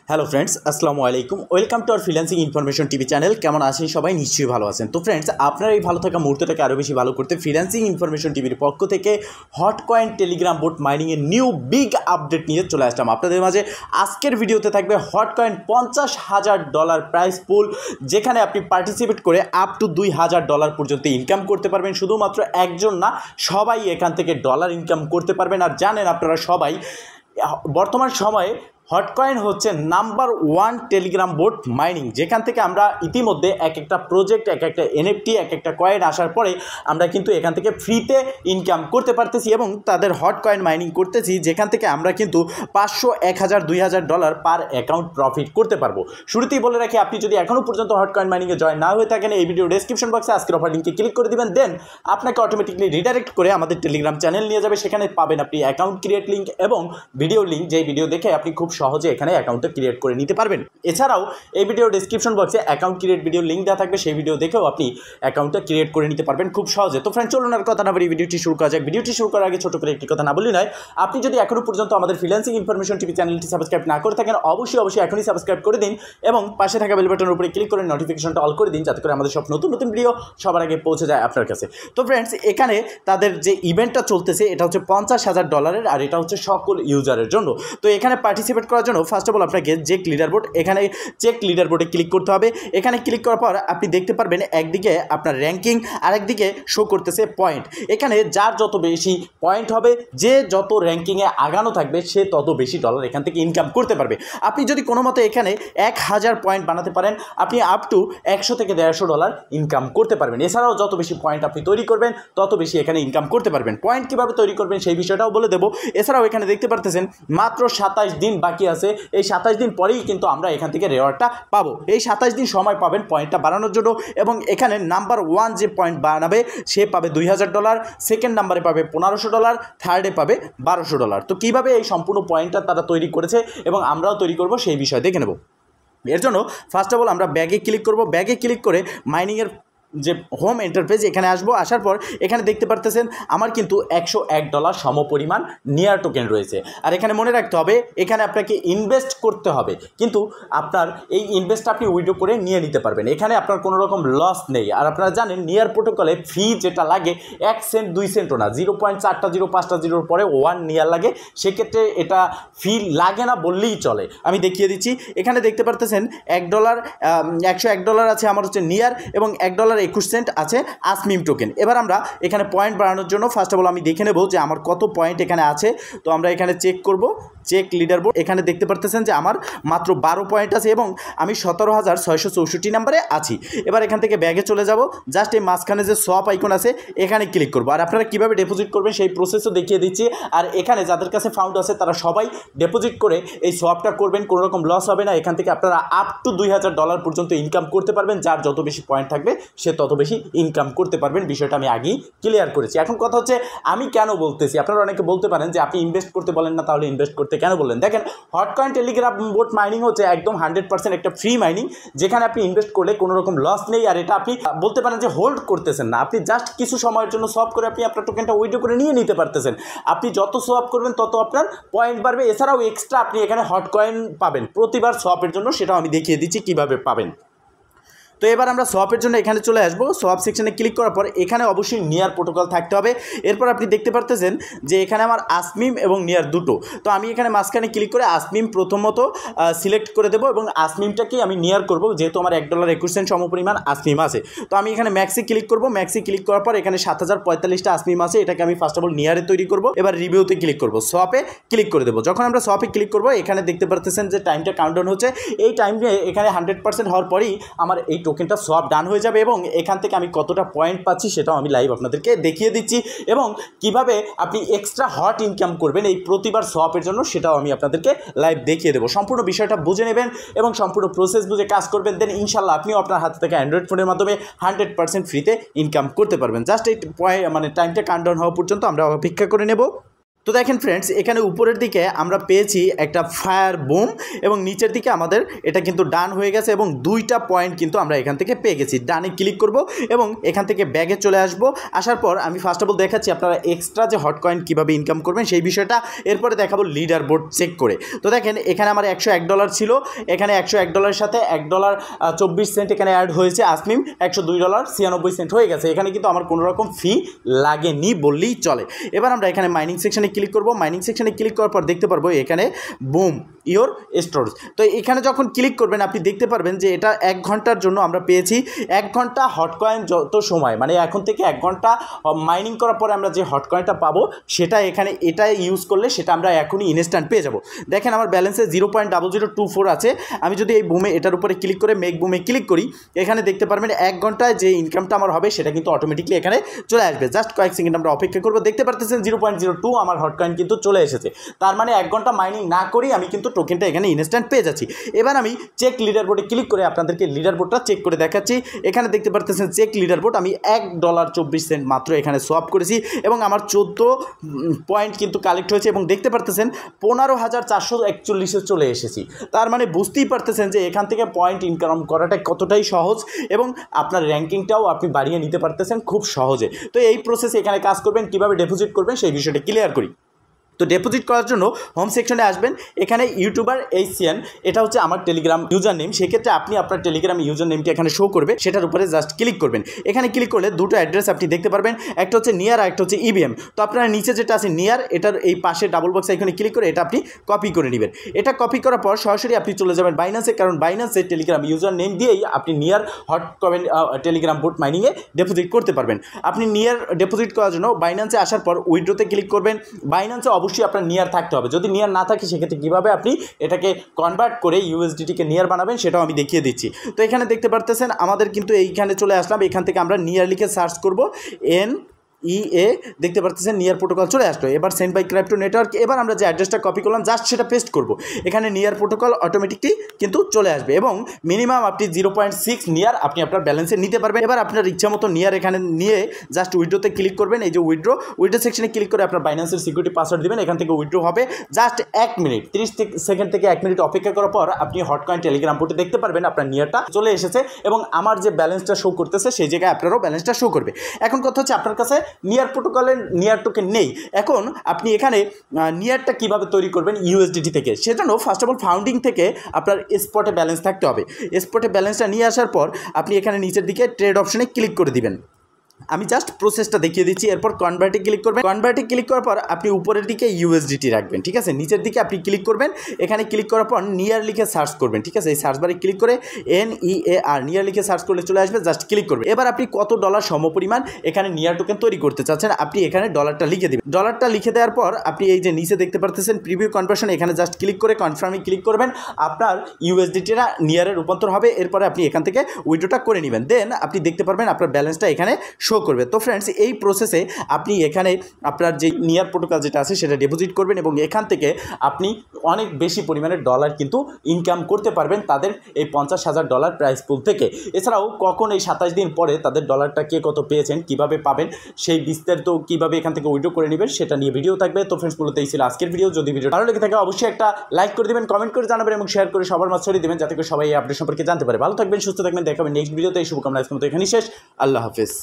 Hello friends, আসসালামু আলাইকুম। Welcome to our freelancing information TV channel. কেমন আছেন সবাই? নিশ্চয়ই ভালো আছেন। তো ফ্রেন্ডস, আপনার এই ভালো থাকা মুহূর্তটাকে আরও বেশি ভালো করতে ফ্রিল্যান্সিং ইনফরমেশন টিভির পক্ষ থেকে হট কয়েন টেলিগ্রাম বোট মাইনিংয়ের নিউ বিগ আপডেট নিয়ে চলে আসলাম আপনাদের মাঝে। আজকের ভিডিওতে থাকবে হট কয়েন $50,000 প্রাইস পুল, যেখানে আপনি পার্টিসিপেট করে আপ টু $2,000 পর্যন্ত ইনকাম করতে পারবেন। শুধুমাত্র একজন না, সবাই এখান থেকে ডলার ইনকাম করতে পারবেন। আর জানেন আপনারা সবাই, বর্তমান সময়ে হটকয়েন হচ্ছে নাম্বার 1 টেলিগ্রাম বোট মাইনিং, যেখান থেকে আমরা ইতিমধ্যে এক একটা প্রজেক্ট, এক একটা এনএফটি, এক একটা কয়েন আসার পরে আমরা কিন্তু এখান থেকে ফ্রিতে ইনকাম করতে পারতেছি এবং তাদের হট কয়েন মাইনিং করতেছি, যেখান থেকে আমরা কিন্তু $500, $1,000, $2,000 পার অ্যাকাউন্ট প্রফিট করতে পারবো। শুরুতেই বলে রাখি, আপনি যদি এখনও পর্যন্ত হট কয়েন মাইনিংয়ে জয়েন না হয়ে থাকেন, এই ভিডিও ডেসক্রিপশন বক্সে আজকের অফার লিঙ্কে ক্লিক করে দিবেন। দেন আপনাকে অটোমেটিকলি রিডাইরেক্ট করে আমাদের টেলিগ্রাম চ্যানেল নিয়ে যাবে। সেখানে পাবেন আপনি অ্যাকাউন্ট ক্রিয়েট লিঙ্ক এবং ভিডিও লিঙ্ক, যেই ভিডিও দেখে আপনি খুব সহজে এখানে অ্যাকাউন্টটা ক্রিয়েট করে নিতে পারবেন। এছাড়াও এই ভিডিও ডেসক্রিপশন বক্সে অ্যাকাউন্ট ক্রিয়েট ভিডিও লিঙ্ক দেওয়া থাকবে, সেই ভিডিও দেখেও আপনি অ্যাকাউন্টটা ক্রিয়েট করে নিতে পারবেন খুব সহজে। তো ফ্রেন্ড, চলুন আর কথা না বলি, ভিডিওটি শুরু করা যাক। ভিডিওটি শুরু করার আগে ছোট করে একটি কথা না বলি নয়, আপনি যদি এখনও পর্যন্ত আমাদের ফ্রিল্যান্সিং ইনফরমেশন টিভি চ্যানেলটি সাবস্ক্রাইব না করে থাকেন, অবশ্যই এখনই সাবস্ক্রাইব করে দিন এবং পাশে থাকা বেল বাটনের উপরে ক্লিক করে নোটিফিকেশনটা অল করে দিন, যাতে করে আমাদের সব নতুন নতুন ভিডিও সবার আগে পৌঁছে যায় আপনার কাছে। তো ফ্রেন্ডস, এখানে তাদের যে ইভেন্টটা চলতেছে, এটা হচ্ছে $50,000 আর এটা হচ্ছে সকল ইউজারের জন্য। তো এখানে পার্টিসিপেট করার জন্য ফার্স্ট অফ অল আপনাকে চেক লিডার বোর্ড, এখানে চেক লিডার বোর্ডে ক্লিক করতে হবে। এখানে ক্লিক করার পর আপনি দেখতে পারবেন একদিকে আপনার র্যাঙ্কিং, আরেকদিকে শো করতেছে পয়েন্ট। এখানে যার যত বেশি পয়েন্ট হবে, যে যত র্যাঙ্কিংয়ে আগানো থাকবে, সে তত বেশি ডলার এখান থেকে ইনকাম করতে পারবে। আপনি যদি কোনো মতে এখানে 1,000 পয়েন্ট বানাতে পারেন, আপনি আপ টু $100 থেকে $150 ইনকাম করতে পারবেন। এছাড়াও যত বেশি পয়েন্ট আপনি তৈরি করবেন, তত বেশি এখানে ইনকাম করতে পারবেন। পয়েন্ট কীভাবে তৈরি করবেন সেই বিষয়টাও বলে দেবো। এছাড়াও এখানে দেখতে পারতেছেন মাত্র 27 দিন বাকি আছে। এই 27 দিন পরেই কিন্তু আমরা এখান থেকে রেওয়ার্ডটা পাবো। এই 27 দিন সময় পাবেন পয়েন্টটা বাড়ানোর জন্য এবং এখানে নাম্বার 1 যে পয়েন্ট বানাবে সে পাবে $2,000, সেকেন্ড নাম্বারে পাবে $1,500, থার্ডে পাবে $1,200। তো কীভাবে এই সম্পূর্ণ পয়েন্টটা তারা তৈরি করেছে এবং আমরাও তৈরি করব, সেই বিষয় দেখে নেব। এর জন্য ফার্স্ট অফ অল আমরা ব্যাগে ক্লিক করব। ব্যাগে ক্লিক করে মাইনিংয়ের যে হোম ইন্টারফেস, এখানে আসবো। আসার পর এখানে দেখতে পারতেছেন আমার কিন্তু $101 সমপরিমাণ নিয়ার টোকেন রয়েছে। আর এখানে মনে রাখতে হবে, এখানে আপনাকে ইনভেস্ট করতে হবে, কিন্তু আপনার এই ইনভেস্ট আপনি উইথড্র করে নিয়ে নিতে পারবেন। এখানে আপনার কোনো রকম লস নেই। আর আপনারা জানেন নিয়ার প্রোটোকলে ফি যেটা লাগে 1 সেন্ট 2 সেন্টও না, 0.4টা 0.5টা জিরোর পরে 1 নিয়ার লাগে। সেক্ষেত্রে এটা ফি লাগে না বললেই চলে। আমি দেখিয়ে দিচ্ছি। এখানে দেখতে পারতেছেন $101 আছে আমার হচ্ছে নিয়ার এবং $1.21 আছে আসমিম টোকেন। এবার আমরা এখানে পয়েন্ট বাড়ানোর জন্য ফার্স্ট অফ অল আমি দেখে নেব যে আমার কত পয়েন্ট এখানে আছে। তো আমরা এখানে চেক করব, চেক লিডার বোর্ড। এখানে দেখতে পারতেছেন যে আমার মাত্র 12 পয়েন্ট আছে এবং আমি 17,664 নাম্বারে আছি। এবার এখান থেকে ব্যাগে চলে যাব। জাস্ট এই মাঝখানে যে সোয়াপ আইকন আছে, এখানে ক্লিক করব। আর আপনারা কীভাবে ডিপোজিট করবেন সেই প্রসেসও দেখিয়ে দিচ্ছি। আর এখানে যাদের কাছে ফান্ড আছে তারা সবাই ডিপোজিট করে এই সোয়াপটা করবেন, কোনো রকম লস হবে না। এখান থেকে আপনারা আপ টু $2,000 পর্যন্ত ইনকাম করতে পারবেন। যার যত বেশি পয়েন্ট থাকবে সে তত বেশি ইনকাম করতে পারবেন। বিষয়টা আমি আগেই ক্লিয়ার করেছি। এখন কথা হচ্ছে আমি কেন বলতেছি। আপনারা অনেকে বলতে পারেন যে আপনি ইনভেস্ট করতে বলেন না, তাহলে ইনভেস্ট করতে কেন বললেন? দেখেন, হটকয়েন টেলিগ্রাম বোট মাইনিং হচ্ছে একদম 100% একটা ফ্রি মাইনিং, যেখানে আপনি ইনভেস্ট করলে কোনো রকম লস নেই। আর এটা আপনি বলতে পারেন যে হোল্ড করতেছেন না, আপনি জাস্ট কিছু সময়ের জন্য সোয়াপ করে আপনি আপনার টোকেনটা উইথড্র করে নিয়ে নিতে পারতেছেন। আপনি যত সোয়াপ করবেন তত আপনার পয়েন্ট বাড়বে। এছাড়াও এক্সট্রা আপনি এখানে হটকয়েন পাবেন প্রতিবার সোয়াপের জন্য, সেটাও আমি দেখিয়ে দিচ্ছি কীভাবে পাবেন। তো এবার আমরা সোয়াপের জন্য এখানে চলে আসবো। সোয়াপ সেকশনে ক্লিক করার পর এখানে অবশ্যই নিয়ার প্রোটোকল থাকতে হবে। এরপর আপনি দেখতে পারতেছেন যে এখানে আমার আসমিম এবং নিয়ার দুটো। তো আমি এখানে মাঝখানে ক্লিক করে আসমিম প্রথমত সিলেক্ট করে দেবো এবং আসমিমটাকেই আমি নিয়ার করব, যেহেতু আমার $1.21 সমপরিমাণ আসমিম আছে। তো আমি এখানে ম্যাক্সি ক্লিক করব। ম্যাক্সি ক্লিক করার পর এখানে 7,045টা আসমিম আছে, এটাকে আমি ফার্স্ট অফ অল নিয়ারে তৈরি করব। এবার রিভিউতে ক্লিক করব, সোয়াপে ক্লিক করে দেবো। যখন আমরা সোয়াপে ক্লিক করব, এখানে দেখতে পারতেছেন যে টাইমটা কাউন্টডাউন হচ্ছে। এই টাইমে এখানে 100% হওয়ার পরেই আমার এই টোকেনটা সোয়াপ ডান হয়ে যাবে এবং এখান থেকে আমি কতটা পয়েন্ট পাচ্ছি সেটাও আমি লাইভ আপনাদেরকে দেখিয়ে দিচ্ছি এবং কিভাবে আপনি এক্সট্রা হট ইনকাম করবেন এই প্রতিবার সোয়াপের জন্য, সেটাও আমি আপনাদেরকে লাইভ দেখিয়ে দেবো। সম্পূর্ণ বিষয়টা বুঝে নেবেন এবং সম্পূর্ণ প্রসেস বুঝে কাজ করবেন, দেন ইনশাল্লাহ আপনিও আপনার হাতে থেকে অ্যান্ড্রয়েড ফোনের মাধ্যমে 100% ফ্রিতে ইনকাম করতে পারবেন। জাস্ট এই টাইমটা কাউন্টডাউন হওয়া পর্যন্ত আমরা অপেক্ষা করে নেব। তো দেখেন ফ্রেন্ডস, এখানে উপরের দিকে আমরা পেয়েছি একটা ফায়ার বুম এবং নিচের দিকে আমাদের এটা কিন্তু ডান হয়ে গেছে এবং 2টা পয়েন্ট কিন্তু আমরা এখান থেকে পেয়ে গেছি। ডানে ক্লিক করব এবং এখান থেকে ব্যাগে চলে আসব। আসার পর আমি ফার্স্ট অফ অল দেখাচ্ছি আপনারা এক্সট্রা যে হট কয়েন কীভাবে ইনকাম করবেন সেই বিষয়টা, এরপরে দেখাবো লিডার বোর্ড চেক করে। তো দেখেন এখানে আমার $101 ছিল, এখানে $101 সাথে $1.24 এখানে অ্যাড হয়েছে। আসমিম $102.96 হয়ে গেছে। এখানে কিন্তু আমার কোনো রকম ফি লাগেনি বললেই চলে। এবার আমরা এখানে মাইনিং সেকশনে ক্লিক করব। মাইনিং সেকশনে ক্লিক করার পর দেখতে পারবো এখানে বুম ইওর স্টোরেজ। তো এখানে যখন ক্লিক করবেন আপনি দেখতে পারবেন যে এটা 1 ঘন্টার জন্য আমরা পেয়েছি 1 ঘন্টা হট কয়েন। যত সময় মানে এখন থেকে 1 ঘন্টা মাইনিং করার পরে আমরা যে হট কয়েনটা পাবো সেটা এখানে এটা ইউজ করলে সেটা আমরা এখনই ইনস্ট্যান্ট পেয়ে যাব। দেখেন আমার ব্যালেন্সে 0.0024 আছে। আমি যদি এই বুমে এটার উপরে ক্লিক করে মেক বুমে ক্লিক করি, এখানে দেখতে পারবেন 1 ঘন্টায় যে ইনকামটা আমার হবে সেটা কিন্তু অটোমেটিকলি এখানে চলে আসবে। জাস্ট কয়েক সেকেন্ড আমরা অপেক্ষা করবো। দেখতে পারতেছেন 0.02 আমার হট কয়েন কিন্তু চলে এসেছে। তার মানে 1 ঘন্টা মাইনিং না করেই আমি কিন্তু টোকেনটা এখানে ইনস্ট্যান্ট পেয়ে যাচ্ছি। এবার আমি চেক লিডার বোর্ডে ক্লিক করে আপনাদেরকে লিডার বোর্ডটা চেক করে দেখাচ্ছি। এখানে দেখতে পারতেছেন চেক লিডার বোর্ড, আমি $1.24 মাত্র এখানে সোয়াপ করেছি এবং আমার 14 পয়েন্ট কিন্তু কালেক্ট হয়েছে এবং দেখতে পারতেছেন 15,441 চলে এসেছি। তার মানে বুঝতেই পারতেছেন যে এখান থেকে পয়েন্ট ইনকাম করাটা কতটাই সহজ এবং আপনার র্যাঙ্কিংটাও আপনি বাড়িয়ে নিতে পারতেছেন খুব সহজে। তো এই প্রসেসে এখানে কাজ করবেন, কীভাবে ডিপোজিট করবেন সেই বিষয়টা ক্লিয়ার করি। তো ডিপোজিট করার জন্য হোম সেকশনে আসবেন, এখানে ইউটিউবার HCN এটা হচ্ছে আমার টেলিগ্রাম ইউজার নেম। সেক্ষেত্রে আপনি আপনার টেলিগ্রাম ইউজার নেমটি এখানে শো করবে, সেটার উপরে জাস্ট ক্লিক করবেন। এখানে ক্লিক করলে দুটো অ্যাড্রেস আপনি দেখতে পারবেন, একটা হচ্ছে নিয়ার আর একটা হচ্ছে EVM। তো আপনারা নিচে যেটা আছে নিয়ার, এটার এই পাশে ডাবল বক্স এখানে ক্লিক করে এটা আপনি কপি করে নেবেন। এটা কপি করার পর সরাসরি আপনি চলে যাবেন বাইন্যান্সে, কারণ বাইন্যান্সের টেলিগ্রাম ইউজার নেম দিয়েই আপনি Near hot coin Telegram bot মাইনিংয়ে ডিপোজিট করতে পারবেন। আপনি নিয়ার ডিপোজিট করার জন্য বাইন্যান্সে আসার পর উইথড্রোতে ক্লিক করবেন। বাইন্যান্সে অবশ্যই আপনার নিয়ার থাকতে হবে, যদি নিয়ার না থাকে সেক্ষেত্রে কীভাবে আপনি এটাকে কনভার্ট করে USDTকে নিয়ার বানাবেন সেটাও আমি দেখিয়ে দিচ্ছি। তো এখানে দেখতে পারতেছেন আমাদের কিন্তু এইখানে চলে আসলাম, এখান থেকে আমরা নিয়ার লিখে সার্চ করব, NEA দেখতে পারতেছেন নিয়ার প্রোটোকল চলে আসলো। এবার সেন্ড বাই ক্রিপ্টো নেটওয়ার্ক, এবার আমরা যে অ্যাড্রেসটা কপি করলাম জাস্ট সেটা পেস্ট করব। এখানে নিয়ার প্রোটোকল অটোমেটিকলি কিন্তু চলে আসবে এবং মিনিমাম আপনি 0.6 নিয়ার আপনি আপনার ব্যালেন্সে নিতে পারবেন। এবার আপনার ইচ্ছা মতো নিয়ার এখানে নিয়ে জাস্ট উইথড্রোতে ক্লিক করবেন। এই যে উইথড্রো সেকশনে ক্লিক করে আপনার বাইন্যান্সের সিকিউরিটি পাসওয়ার্ড দেবেন, এখান থেকে উইথড্রো হবে। জাস্ট 1 মিনিট 30 সেকেন্ড থেকে 1 মিনিট অপেক্ষা করার পর আপনি হট কয়েন টেলিগ্রাম বোর্ডে দেখতে পারবেন আপনার নিয়ারটা চলে এসেছে এবং আমার যে ব্যালেন্সটা শো করতেছে সেই জায়গায় আপনারও ব্যালেন্সটা শো করবে। এখন কথা হচ্ছে আপনার কাছে নিয়ার প্রোটোকলের নিয়ার টোকেন নেই, এখন আপনি এখানে নিয়ারটা কিভাবে তৈরি করবেন USDT থেকে, সেজন্য ফার্স্ট অফ অল ফাউন্ডিং থেকে আপনার স্পটে ব্যালেন্স থাকতে হবে। স্পটে ব্যালেন্সটা নিয়ে আসার পর আপনি এখানে নিচের দিকে ট্রেড অপশনে ক্লিক করে দিবেন। আমি জাস্ট প্রসেসটা দেখিয়ে দিচ্ছি। এরপর কনভার্টে ক্লিক করবেন। কনভার্টে ক্লিক করার পর আপনি উপরের দিকে USDT রাখবেন, ঠিক আছে। নিচের দিকে আপনি ক্লিক করবেন, এখানে ক্লিক করার পর নিয়ার লিখে সার্চ করবেন, ঠিক আছে। এই সার্চ বারে ক্লিক করে NEAR নিয়ার লিখে সার্চ করলে চলে আসবে, জাস্ট ক্লিক করবেন। এবার আপনি কত ডলার সমপরিমাণ এখানে নিয়ার টোকেন তৈরি করতে চাচ্ছেন আপনি এখানে ডলারটা লিখে দেবেন। ডলারটা লিখে দেওয়ার পর আপনি এই যে নিচে দেখতে পারতেছেন প্রিভিউ কনভার্সন, এখানে জাস্ট ক্লিক করে কনফার্মে ক্লিক করবেন। আপনার USDTটা নিয়ারে রূপান্তর হবে। এরপরে আপনি এখান থেকে উইথড্রোটা করে নেবেন, দেন আপনি দেখতে পারবেন আপনার ব্যালেন্সটা এখানে শো করবে। তো ফ্রেন্ডস, এই প্রসেসে আপনি এখানে আপনার যে নিয়ার প্রোটোকল যেটা আছে সেটা ডিপোজিট করবেন এবং এখান থেকে আপনি অনেক বেশি পরিমাণে ডলার কিন্তু ইনকাম করতে পারবেন তাদের এই $50,000 প্রাইস পুল থেকে। এছাড়াও কখন এই 27 দিন পরে তাদের ডলারটা কে কত পেয়েছেন, কিভাবে পাবেন, সেই বিস্তারিত কীভাবে এখান থেকে উইথড্র করে নেবেন সেটা নিয়ে ভিডিও থাকবে। তো ফ্রেন্ডস, মূলত এই ছিল আজকের ভিডিও। যদি ভিডিও ভালো লেগে থাকে অবশ্যই একটা লাইক করে দেবেন, কমেন্ট করে জানাবেন এবং শেয়ার করে সবার মাঝে ছড়িয়ে দেবেন যাতে করে সবাই এই আপডেট সম্পর্কে জানতে পারে। ভালো থাকবেন, সুস্থ থাকবেন, দেখাবেন নেক্সট ভিডিওতে। এই শুভকামনা আজকের মতো এখানেই শেষ। আল্লাহ হাফেজ।